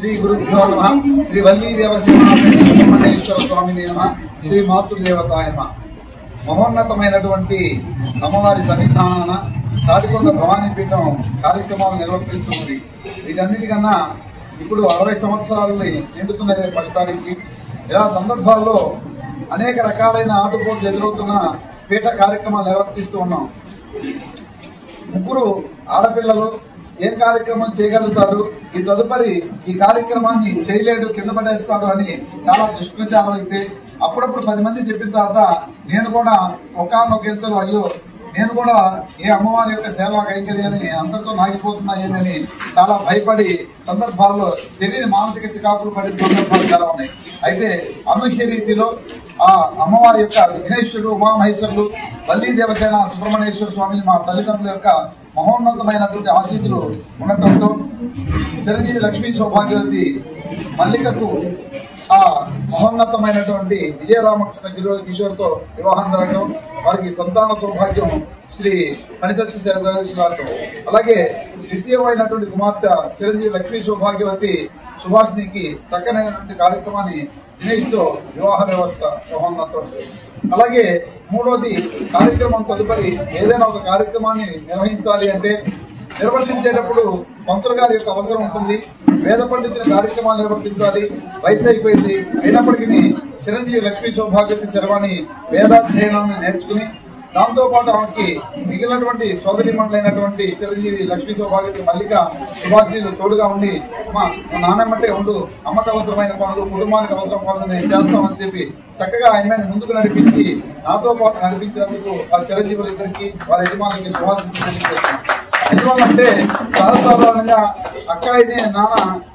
శ్రీ గురుభ్యో నమః. శ్రీ వల్లీ దేవసేనేశ్వర స్వామిని నమః. శ్రీ మాతృదేవతాయ నమః. మహోన్నతమైనటువంటి అమ్మవారి సన్నిధానాన తాటికొండ భవానీ పీఠం కార్యక్రమాలు నిర్వర్తిస్తున్నది. వీటన్నిటికన్నా ఇప్పుడు 60 సంవత్సరాలని నిండుతున్నది 1 తారీఖుకి. ఇలా సందర్భాల్లో అనేక రకాలైన ఆటుపోట్లు ఎదురవుతున్న పీఠ కార్యక్రమాలు నిర్వర్తిస్తూ ఉన్నాం. ముగ్గురు ఆడపిల్లలు ఏం కార్యక్రమం చేయగలుగుతారు, ఈ తదుపరి ఈ కార్యక్రమాన్ని చేయలేడు, కింద పడేస్తారు అని చాలా దుష్ప్రచారం అయితే అప్పుడప్పుడు 10 మంది చెప్పిన తర్వాత నేను కూడా ఒకానొక ఇంతలో అయ్యో నేను కూడా ఏ అమ్మవారి యొక్క సేవా కైంకర్యాన్ని అందరితో నాగిపోతున్నాయేమని చాలా భయపడి సందర్భాల్లో తెలియని మానసిక చికాకులు పడిన సందర్భాలు చాలా ఉన్నాయి. అయితే అనూహ్య రీతిలో ఆ అమ్మవారి యొక్క విఘ్నేశ్వరుడు, ఉమామహేశ్వరుడు, వల్లీ దేవసేన సుబ్రహ్మణ్యేశ్వర స్వామిని మా తల్లిదండ్రుల యొక్క మహోన్నతమైనటువంటి ఆశీస్సులు ఉండటంతో చిరంజీవి లక్ష్మీ సౌభాగ్యవతి మల్లికకు ఆ మహోన్నతమైనటువంటి విజయరామకృష్ణ కిషోర్తో వివాహం జరగడం, వారికి సంతాన సౌభాగ్యం శ్రీ పనిసత్య సేవరాజు, అలాగే ద్వితీయమైనటువంటి కుమార్తె చిరంజీవి లక్ష్మీ సౌభాగ్యవతి సుభాషినికి చక్కనైనటువంటి కార్యక్రమాన్ని దినేష్తో వివాహ వ్యవస్థ మహోన్నతం. అలాగే మూడోది కార్యక్రమం తదుపరి ఏదైనా ఒక కార్యక్రమాన్ని నిర్వహించాలి అంటే నిర్వర్తించేటప్పుడు పంతులు గారి యొక్క అవసరం ఉంటుంది. వేద పండితుల కార్యక్రమాలు నిర్వర్తించాలి. వయసు అయిపోయింది, అయినప్పటికీ చిరంజీవి లక్ష్మీ సౌభాగ్యవతి శర్వాణి వేదాధ్యయనాన్ని నేర్చుకుని దాంతోపాటు ఆమెకి మిగిలినటువంటి సోదరి మండలైనటువంటి చిరంజీవి లక్ష్మీ సౌభాగ్యవతి మల్లిక సుభాషిణీలు తోడుగా ఉండి మా నాన్నమ్మటే ఉండు, అమ్మకు అవసరమైన పనులు, కుటుంబానికి అవసరం పనులు నేను చేస్తామని చెప్పి చక్కగా ఆయన ముందుకు నడిపించి నాతో పాటు నడిపించేందుకు ఆ చిరంజీవులు ఇద్దరికి వారి యజమానికి శుభాశించారు. ఎందువల్లంటే సాధారణంగా అక్కాయిని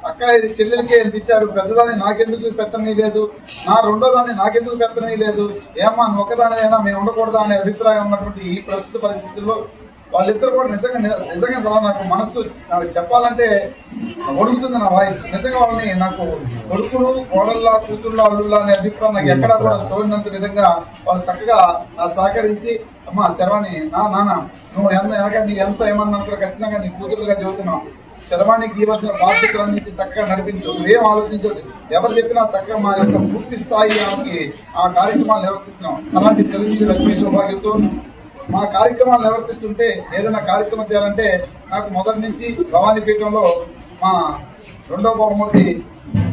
అక్కాయి చెల్లెలకే అనిపించారు, పెద్దదాన్ని నాకెందుకు పెత్తనీ లేదు, నా రెండో దాన్ని నాకెందుకు పెత్తనీ లేదు, ఏమ్మా నువ్వు ఒకదానివైనా మేము ఉండకూడదా అనే అభిప్రాయం ఉన్నటువంటి ఈ ప్రస్తుత పరిస్థితుల్లో వాళ్ళిద్దరు కూడా నిజంగా నాకు మనస్సు నాకు చెప్పాలంటే ఒడుగుతుంది నా వాయిస్. నిజంగా వాళ్ళని నాకు కొడుకులు, కోడళ్ళ, కూతుళ్ళ, అల్లుళ్ళ అనే అభిప్రాయం నాకు ఎక్కడా కూడా తోడినంత విధంగా వాళ్ళు చక్కగా సహకరించి అమ్మా శర్వాణి నాన్న నువ్వు ఎంత ఏమన్నా ఖచ్చితంగా నీ కూతురుగా చదువుతున్నావు, శర్వాణికి ఇవ్వాల్సిన బాధ్యతలన్నీ చక్కగా నడిపించు, నువ్వేం ఆలోచించదు, ఎవరు చెప్పినా చక్కగా మా యొక్క పూర్తి స్థాయి ఆ కార్యక్రమాలు నిర్వర్తిస్తున్నాం. అలాంటి చిరంజీవి లక్ష్మీ సౌభాగ్యంతో మా కార్యక్రమాలు నిర్వర్తిస్తుంటే ఏదైనా కార్యక్రమం చేయాలంటే నాకు మొదటి నుంచి భవానీ పీఠంలో మా రెండో బహుమతి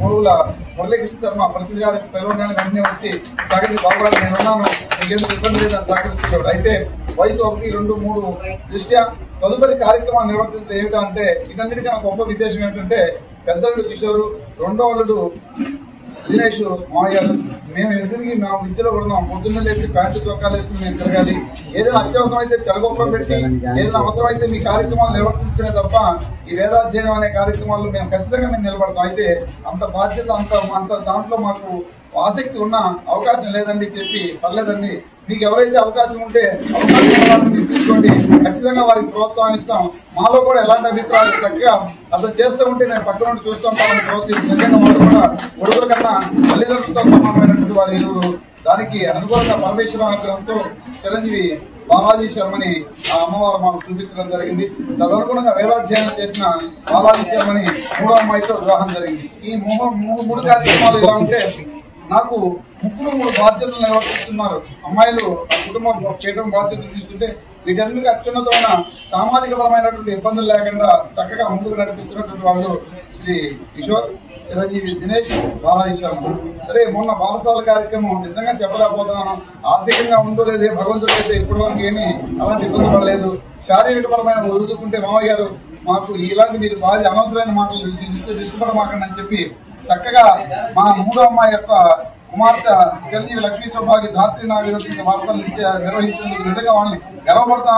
మూడుల మురళీకృష్ణ శర్మ ప్రతి గారి పిలవడానికి అన్నీ వచ్చి సగతి బాబురాజు నేను ఉన్నాను, నీకేందుకు ఇబ్బంది లేదని సహకరిస్తున్నాడు. అయితే వయసు 1, 2, 3 దృష్ట్యా తదుపరి కార్యక్రమాలు నిర్వర్తించడం ఏమిటంటే ఇటన్నిటికన్నా గొప్ప విశేషం ఏంటంటే పెద్దలుడు కిషోరు, రెండో అల్లుడు దినేష్ మావయ్యారు, మేము ఎదురికి మా విద్యలో ఉన్నాం. పొద్దున్న లేచి ప్యాంటు చొక్కాలు వేసుకుని మేము తిరగాలి. ఏదైనా అత్యవసరం అయితే చెరగొప్పలు పెట్టి ఏదైనా అవసరం అయితే మీ కార్యక్రమాలు నిర్వర్తించడమే తప్ప ఈ వేదాధ్యయనం అనే కార్యక్రమాల్లో మేము ఖచ్చితంగా మేము నిలబడతాం. అయితే అంత బాధ్యత అంత దాంట్లో మాకు ఆసక్తి ఉన్న అవకాశం లేదండి చెప్పి పర్లేదండి, మీకు ఎవరైతే అవకాశం ఉంటే అవకాశం తీసుకోండి, ఖచ్చితంగా వారికి ప్రోత్సాహం ఇస్తాం. మాలో కూడా ఎలాంటి అభిప్రాయాలు చక్కగా అసలు చేస్తూ ఉంటే మేము పక్కన నుండి చూస్తుంటామని ప్రోత్సహిస్తాం. నిజంగా వాళ్ళు కూడా కొడుకుల కన్నా తల్లిదండ్రులతో సమానమైనటువంటి వారి ఇరువురు. దానికి అనుకూలంగా పరమేశ్వర ఆగ్రహంతో చిరంజీవి బాలాజీ శర్మని ఆ అమ్మవారు మాకు చూపించడం జరిగింది. తదనుగుణంగా వేదాధ్యయనం చేసిన బాలాజీ శర్మని మూడో అమ్మాయితో వివాహం జరిగింది. ఈ 3 కార్యక్రమాలు ఎలా ఉంటే నాకు 3 బాధ్యతలు నిర్వర్తిస్తున్నారు. అమ్మాయిలు కుటుంబ పీఠం బాధ్యతలు తీసుకుంటే వీటన్నిటికీ అత్యున్నతమైన సామాజిక పరమైనటువంటి ఇబ్బందులు లేకుండా చక్కగా ముందుకు నడిపిస్తున్నటువంటి వాళ్ళు శ్రీ కిషోర్, చిరంజీవి దినేష్, బాలాజీ శర్మ. సరే మొన్న బాలసాల కార్యక్రమం నిజంగా చెప్పలేకపోతున్నాను. ఆర్థికంగా ఉందో లేదే భగవంతుడు అయితే ఇప్పటి వరకు ఏమీ అలాంటి ఇబ్బంది పడలేదు. శారీరక పరమైన వదులుకుంటే మామయ్య గారు మాకు ఇలాంటి మీరు బాగా అనవసరమైన మాటలు తీసుకుపడమాకండి అని చెప్పి చక్కగా మా మూడో అమ్మాయి యొక్క కుమార్తె చిరంజీవి లక్ష్మీ సౌభాగ్య ధాత్రి నాగ వార్తలు నిర్వహించేందుకు నిజంగా వాళ్ళని గర్వపడతాను.